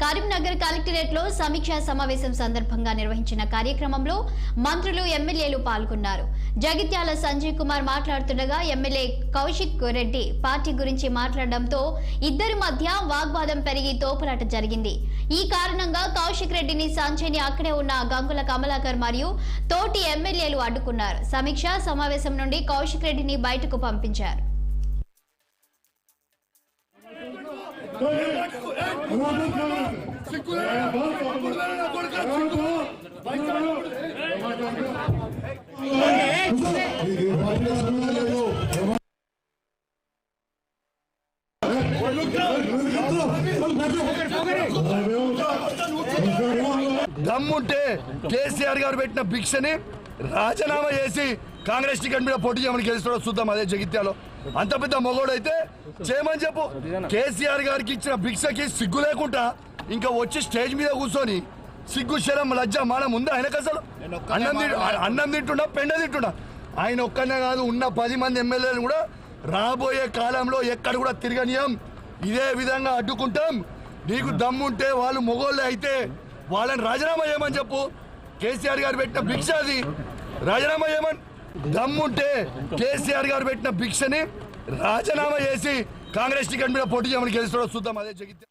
Karimnagar collectorate లో సమీక్షా సమావేశం సందర్భంగా నిర్వహించిన కార్యక్రమంలో మంత్రులు ఎమ్మెల్యేలు పాల్గొన్నారు. జగిత్యాల సంజయ్ కుమార్ మాట్లాడుతుండగా ఎమ్మెల్యే కౌశిక్ రెడ్డి పార్టీ గురించి మాట్లాడడంతో ఇద్దరి మధ్య వాగ్వాదం పెరిగి తోపులాట జరిగింది. ఈ కారణంగా కౌశిక్ రెడ్డిని సంజయ్ ని అక్కడే ఉన్న గంగుల కమలాకర్ మరియు తోటి ఎమ్మెల్యేలు అడ్డుకున్నారు. సమీక్షా సమావేశం నుండి కౌశిక్ రెడ్డిని బయటకు పంపించారు. దమ్ముంటే కేసీఆర్ గారు పెట్టిన భిక్షని రాజీనామా చేసి కాంగ్రెస్ టికెట్ మీద పోటీ చేయమని గెలుస్తాడో చూద్దాం. అదే జగిత్యాలో అంత పెద్ద మొగోడైతే చేయమని చెప్పు. కేసీఆర్ గారికి ఇచ్చిన భిక్షకి సిగ్గు లేకుండా ఇంకా వచ్చి స్టేజ్ మీద కూర్చొని సిగ్గు శరం లజ్జ మానం ఉందా ఆయనకు? అసలు అన్నం తింటున్నా పెండ తింటున్నా. ఆయన ఒక్కనే కాదు, ఉన్న 10 మంది ఎమ్మెల్యేలు కూడా రాబోయే కాలంలో ఎక్కడ కూడా తిరగనీయం, ఇదే విధంగా అడ్డుకుంటాం. నీకు దమ్ముంటే వాళ్ళు మొగోళ్ళే అయితే వాళ్ళని రాజీనామా చేయమని చెప్పు. కేసీఆర్ గారు పెట్టిన భిక్ష అది, రాజీనామా చేయమని. దమ్ముంటే కేసీఆర్ గారు పెట్టిన భిక్షని రాజీనామా చేసి కాంగ్రెస్ టికెట్ మీద పోటీ చేయమని గెలుస్తాడో చూద్దాం. అదే జగిత్యాల.